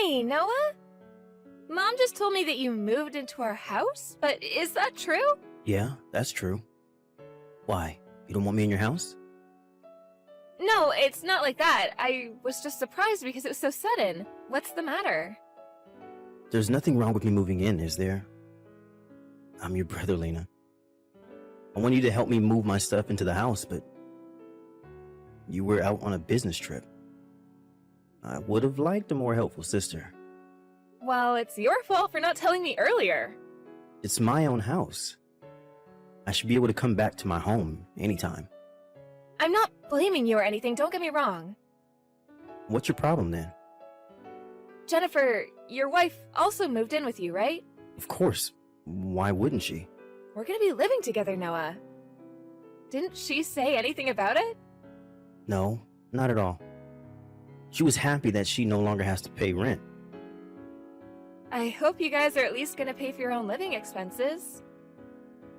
Hey, Noah? Mom just told me that you moved into our house, but is that true? Yeah, that's true. Why? You don't want me in your house? No, it's not like that. I was just surprised because it was so sudden. What's the matter? There's nothing wrong with me moving in, is there? I'm your brother, Lena. I want you to help me move my stuff into the house, but you were out on a business trip. I would have liked a more helpful sister. Well, it's your fault for not telling me earlier. It's my own house. I should be able to come back to my home anytime. I'm not blaming you or anything, don't get me wrong. What's your problem then? Jennifer, your wife also moved in with you, right? Of course. Why wouldn't she? We're gonna be living together, Noah. Didn't she say anything about it? No, not at all. She was happy that she no longer has to pay rent. I hope you guys are at least gonna pay for your own living expenses.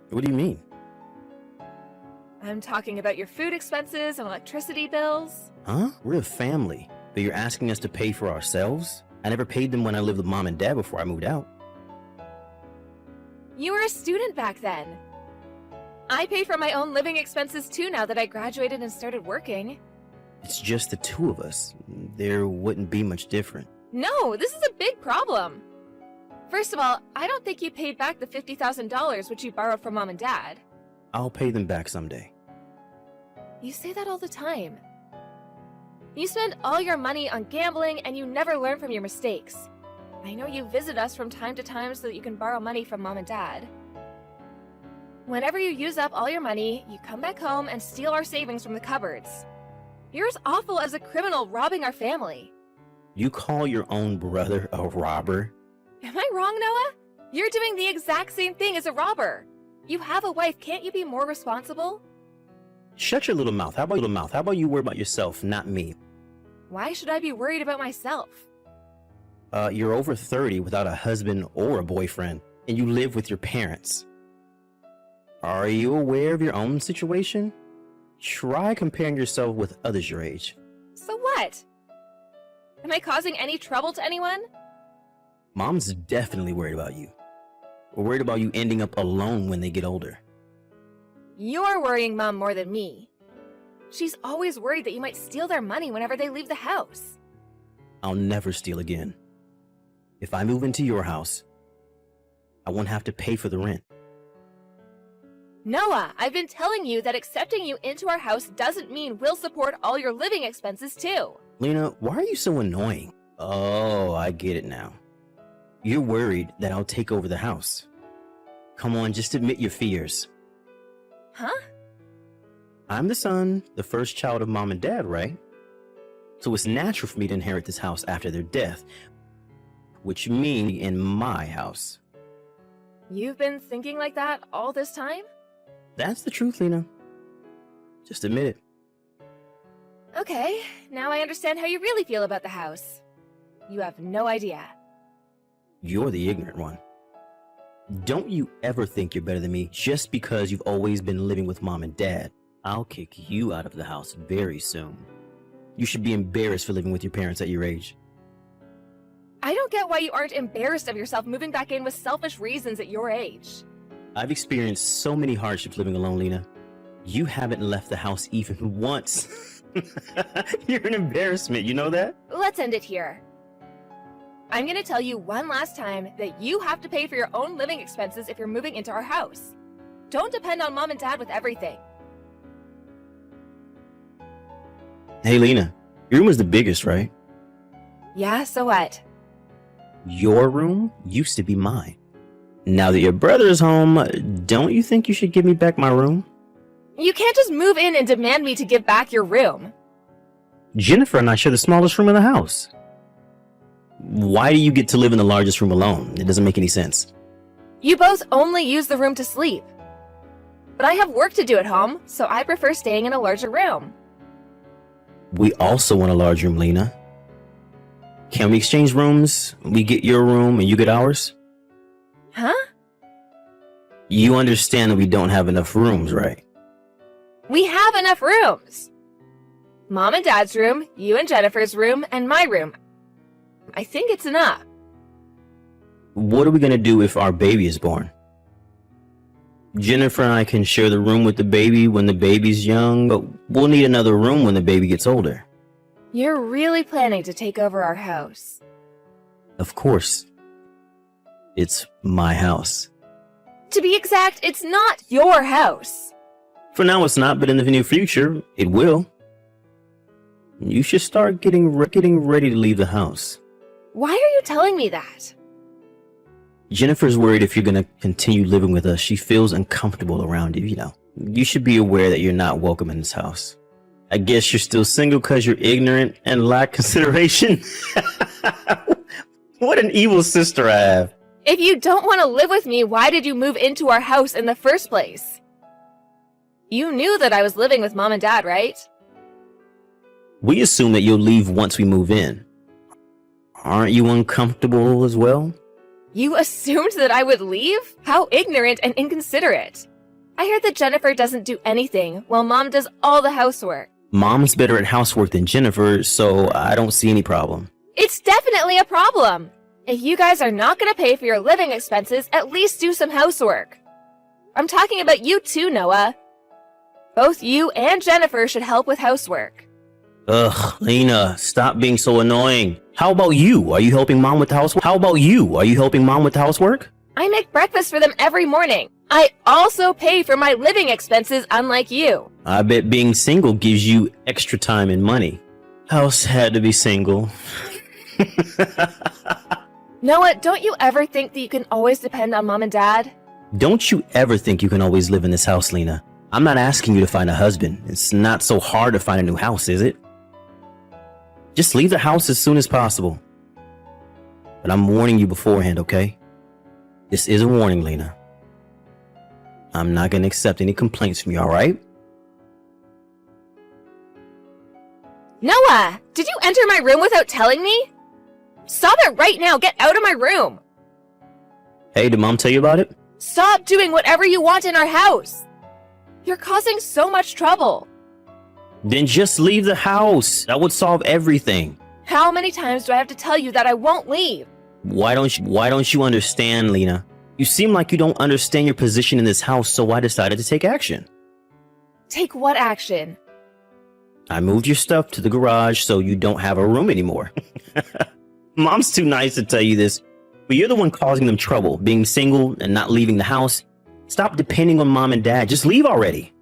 What do you mean? I'm talking about your food expenses and electricity bills. Huh? We're a family, but you're asking us to pay for ourselves? I never paid them when I lived with mom and dad before I moved out. You were a student back then. I pay for my own living expenses too now that I graduated and started working. It's just the two of us. There wouldn't be much different. No, this is a big problem. First of all, I don't think you paid back the $50,000 which you borrowed from mom and dad. I'll pay them back someday. You say that all the time. You spend all your money on gambling and you never learn from your mistakes. I know you visit us from time to time so that you can borrow money from mom and dad. Whenever you use up all your money, you come back home and steal our savings from the cupboards. You're as awful as a criminal robbing our family. You call your own brother a robber? Am I wrong, Noah? You're doing the exact same thing as a robber. You have a wife, can't you be more responsible? Shut your little mouth. How about you worry about yourself, not me? Why should I be worried about myself? You're over 30 without a husband or a boyfriend, and you live with your parents. Are you aware of your own situation? Try comparing yourself with others your age. So what? Am I causing any trouble to anyone? Mom's definitely worried about you. We're worried about you ending up alone when they get older. You're worrying Mom more than me. She's always worried that you might steal their money whenever they leave the house. I'll never steal again. If I move into your house, I won't have to pay for the rent. Noah, I've been telling you that accepting you into our house doesn't mean we'll support all your living expenses too. Lena, why are you so annoying? Oh, I get it now. You're worried that I'll take over the house. Come on, just admit your fears. Huh? I'm the son, the first child of mom and dad, right? So it's natural for me to inherit this house after their death, which means in my house. You've been thinking like that all this time? That's the truth, Lena. Just admit it. Okay, now I understand how you really feel about the house. You have no idea. You're the ignorant one. Don't you ever think you're better than me just because you've always been living with mom and dad. I'll kick you out of the house very soon. You should be embarrassed for living with your parents at your age. I don't get why you aren't embarrassed of yourself moving back in with selfish reasons at your age. I've experienced so many hardships living alone, Lena. You haven't left the house even once. You're an embarrassment, you know that? Let's end it here. I'm gonna tell you one last time that you have to pay for your own living expenses if you're moving into our house. Don't depend on mom and dad with everything. Hey, Lena, your room is the biggest, right? Yeah, so what? Your room used to be mine. Now that your brother is home, don't you think you should give me back my room? You can't just move in and demand me to give back your room. Jennifer and I share the smallest room in the house. Why do you get to live in the largest room alone? It doesn't make any sense. You both only use the room to sleep. But I have work to do at home, so I prefer staying in a larger room. We also want a large room, Lena. Can we exchange rooms? We get your room and you get ours? Huh? You understand that we don't have enough rooms, right? We have enough rooms. Mom and Dad's room, you and Jennifer's room, and my room. I think it's enough. What are we gonna do if our baby is born? Jennifer and I can share the room with the baby when the baby's young, but we'll need another room when the baby gets older. You're really planning to take over our house. Of course. It's my house. To be exact, it's not your house. For now it's not, but in the near future, it will. You should start getting ready to leave the house. Why are you telling me that? Jennifer's worried if you're gonna continue living with us. She feels uncomfortable around you, You should be aware that you're not welcome in this house. I guess you're still single because you're ignorant and lack consideration. What an evil sister I have. If you don't want to live with me, why did you move into our house in the first place? You knew that I was living with Mom and Dad, right? We assume that you'll leave once we move in. Aren't you uncomfortable as well? You assumed that I would leave? How ignorant and inconsiderate. I heard that Jennifer doesn't do anything, while Mom does all the housework. Mom's better at housework than Jennifer, so I don't see any problem. It's definitely a problem. If you guys are not going to pay for your living expenses, at least do some housework. I'm talking about you too, Noah. Both you and Jennifer should help with housework. Ugh, Lena, stop being so annoying. How about you? Are you helping Mom with the housework? I make breakfast for them every morning. I also pay for my living expenses, unlike you. I bet being single gives you extra time and money. House had to be single. Noah, don't you ever think that you can always depend on Mom and Dad? Don't you ever think you can always live in this house, Lena. I'm not asking you to find a husband. It's not so hard to find a new house, is it? Just leave the house as soon as possible. But I'm warning you beforehand, okay? This is a warning, Lena. I'm not going to accept any complaints from you, alright? Noah, did you enter my room without telling me? Stop it right now. Get out of my room. Hey, did Mom tell you about it? Stop doing whatever you want in our house. You're causing so much trouble. Then just leave the house. That would solve everything. How many times do I have to tell you that I won't leave? Why don't you understand, Lena? You seem like you don't understand your position in this house, so I decided to take action. Take what action? I moved your stuff to the garage so you don't have a room anymore. Mom's too nice to tell you this, but you're the one causing them trouble, being single and not leaving the house. Stop depending on Mom and Dad. Just leave already.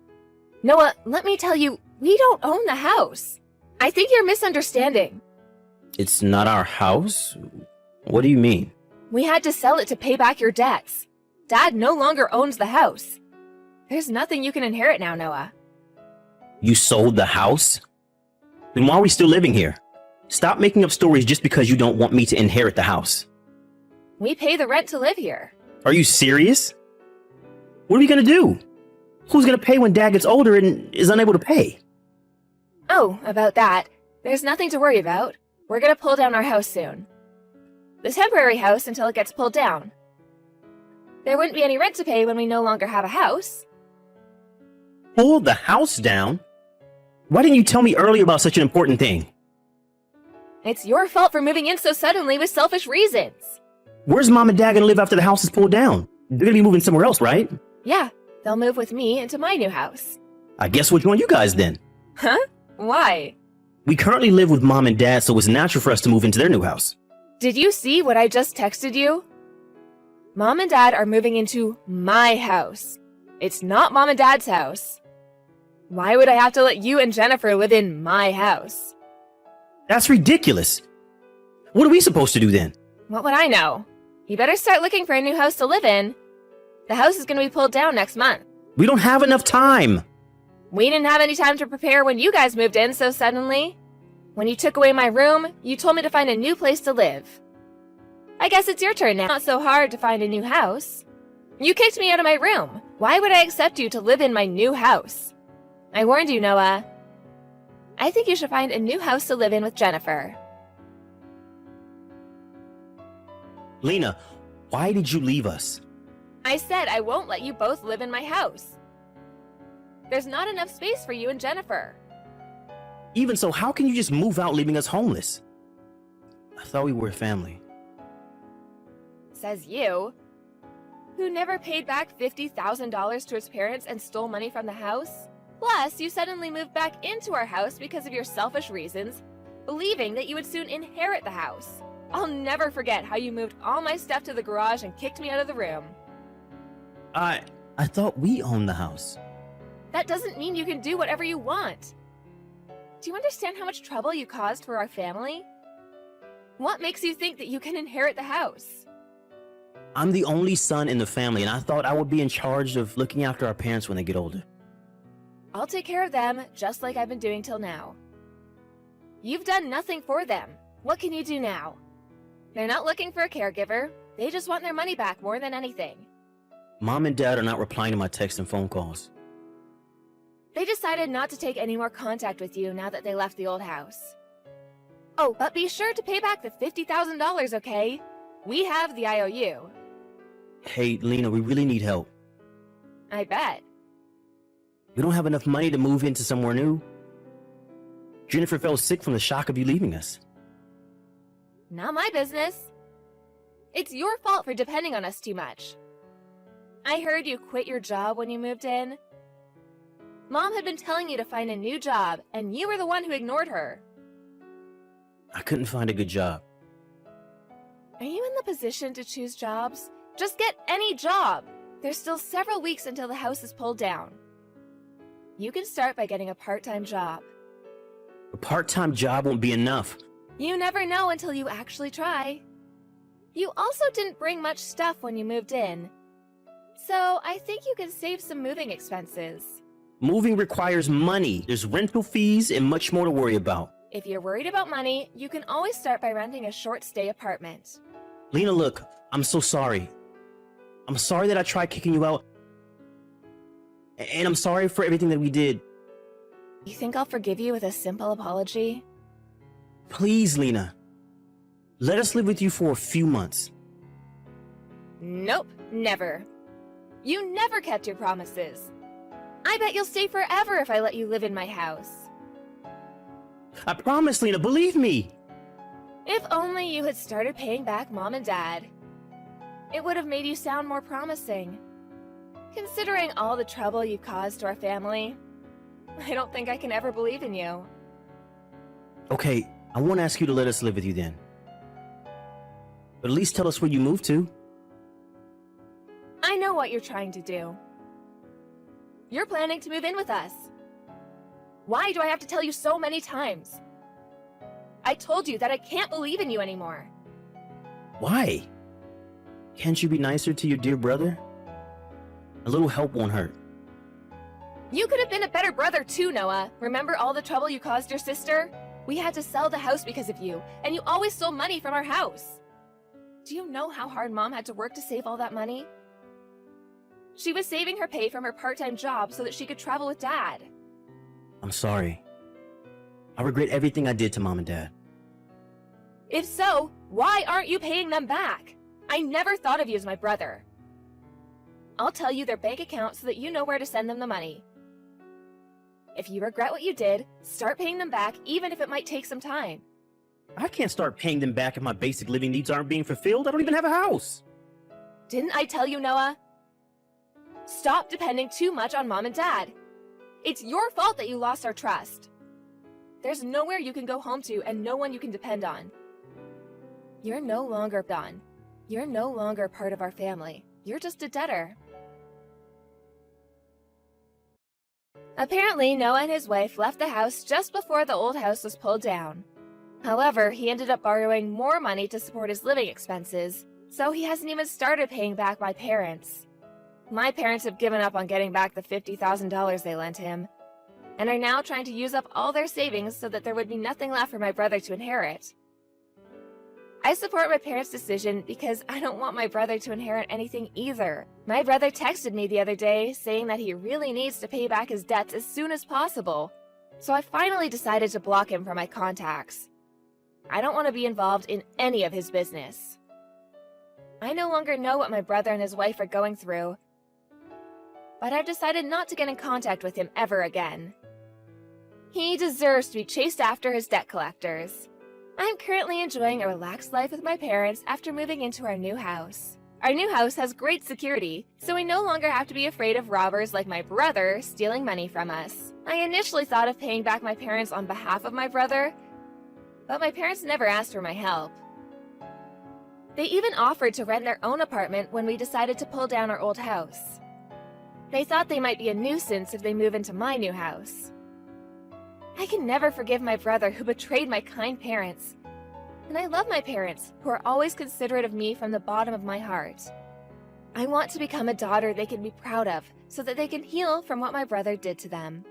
Noah, let me tell you, we don't own the house. I think you're misunderstanding. It's not our house? What do you mean? We had to sell it to pay back your debts. Dad no longer owns the house. There's nothing you can inherit now, Noah. You sold the house? Then why are we still living here? Stop making up stories just because you don't want me to inherit the house. We pay the rent to live here. Are you serious? What are we gonna do? Who's gonna pay when Dad gets older and is unable to pay? Oh, about that. There's nothing to worry about. We're gonna pull down our house soon. The temporary house until it gets pulled down. There wouldn't be any rent to pay when we no longer have a house. Pull the house down? Why didn't you tell me earlier about such an important thing? It's your fault for moving in so suddenly with selfish reasons. Where's Mom and Dad gonna live after the house is pulled down? They're gonna be moving somewhere else, right? Yeah, they'll move with me into my new house. I guess we'll join you guys then. Huh? Why? We currently live with Mom and Dad, so it's natural for us to move into their new house. Did you see what I just texted you? Mom and Dad are moving into my house. It's not Mom and Dad's house. Why would I have to let you and Jennifer live in my house? That's ridiculous. What are we supposed to do then? What would I know? You better start looking for a new house to live in. The house is going to be pulled down next month. We don't have enough time. We didn't have any time to prepare when you guys moved in so suddenly. When you took away my room, you told me to find a new place to live. I guess it's your turn now. Not so hard to find a new house. You kicked me out of my room. Why would I accept you to live in my new house? I warned you, Noah. I think you should find a new house to live in with Jennifer. Lena, why did you leave us? I said I won't let you both live in my house. There's not enough space for you and Jennifer. Even so, how can you just move out leaving us homeless? I thought we were a family. Says you, who never paid back $50,000 to his parents and stole money from the house. Plus, you suddenly moved back into our house because of your selfish reasons, believing that you would soon inherit the house. I'll never forget how you moved all my stuff to the garage and kicked me out of the room. I thought we owned the house. That doesn't mean you can do whatever you want. Do you understand how much trouble you caused for our family? What makes you think that you can inherit the house? I'm the only son in the family, and I thought I would be in charge of looking after our parents when they get older. I'll take care of them, just like I've been doing till now. You've done nothing for them. What can you do now? They're not looking for a caregiver. They just want their money back more than anything. Mom and Dad are not replying to my texts and phone calls. They decided not to take any more contact with you now that they left the old house. Oh, but be sure to pay back the $50,000, okay? We have the IOU. Hey, Lena, we really need help. I bet. We don't have enough money to move into somewhere new. Jennifer fell sick from the shock of you leaving us. Not my business. It's your fault for depending on us too much. I heard you quit your job when you moved in. Mom had been telling you to find a new job, and you were the one who ignored her. I couldn't find a good job. Are you in the position to choose jobs? Just get any job. There's still several weeks until the house is pulled down. You can start by getting a part-time job. A part-time job won't be enough. You never know until you actually try. You also didn't bring much stuff when you moved in. So I think you can save some moving expenses. Moving requires money. There's rental fees and much more to worry about. If you're worried about money, you can always start by renting a short-stay apartment. Lena, look, I'm so sorry. I'm sorry that I tried kicking you out. And I'm sorry for everything that we did. You think I'll forgive you with a simple apology? Please, Lena. Let us live with you for a few months. Nope, never. You never kept your promises. I bet you'll stay forever if I let you live in my house. I promise, Lena, believe me. If only you had started paying back Mom and Dad. It would have made you sound more promising. Considering all the trouble you caused to our family, I don't think I can ever believe in you. Okay, I won't ask you to let us live with you then. But at least tell us where you moved to. I know what you're trying to do. You're planning to move in with us. Why do I have to tell you so many times? I told you that I can't believe in you anymore. Why? Can't you be nicer to your dear brother? A little help won't hurt. You could have been a better brother too, Noah. Remember all the trouble you caused your sister? We had to sell the house because of you, and you always stole money from our house. Do you know how hard Mom had to work to save all that money? She was saving her pay from her part-time job so that she could travel with Dad. I'm sorry. I regret everything I did to Mom and Dad. If so, why aren't you paying them back? I never thought of you as my brother. I'll tell you their bank account so that you know where to send them the money. If you regret what you did, start paying them back even if it might take some time. I can't start paying them back if my basic living needs aren't being fulfilled. I don't even have a house. Didn't I tell you, Noah? Stop depending too much on Mom and Dad. It's your fault that you lost our trust. There's nowhere you can go home to and no one you can depend on. You're no longer done. You're no longer part of our family. You're just a debtor. Apparently, Noah and his wife left the house just before the old house was pulled down. However, he ended up borrowing more money to support his living expenses, so he hasn't even started paying back my parents. My parents have given up on getting back the $50,000 they lent him, and are now trying to use up all their savings so that there would be nothing left for my brother to inherit. I support my parents' decision because I don't want my brother to inherit anything either. My brother texted me the other day saying that he really needs to pay back his debts as soon as possible, so I finally decided to block him from my contacts. I don't want to be involved in any of his business. I no longer know what my brother and his wife are going through, but I've decided not to get in contact with him ever again. He deserves to be chased after his debt collectors. I'm currently enjoying a relaxed life with my parents after moving into our new house. Our new house has great security, so we no longer have to be afraid of robbers like my brother stealing money from us. I initially thought of paying back my parents on behalf of my brother, but my parents never asked for my help. They even offered to rent their own apartment when we decided to pull down our old house. They thought they might be a nuisance if they move into my new house. I can never forgive my brother who betrayed my kind parents. And I love my parents, who are always considerate of me from the bottom of my heart. I want to become a daughter they can be proud of, so that they can heal from what my brother did to them.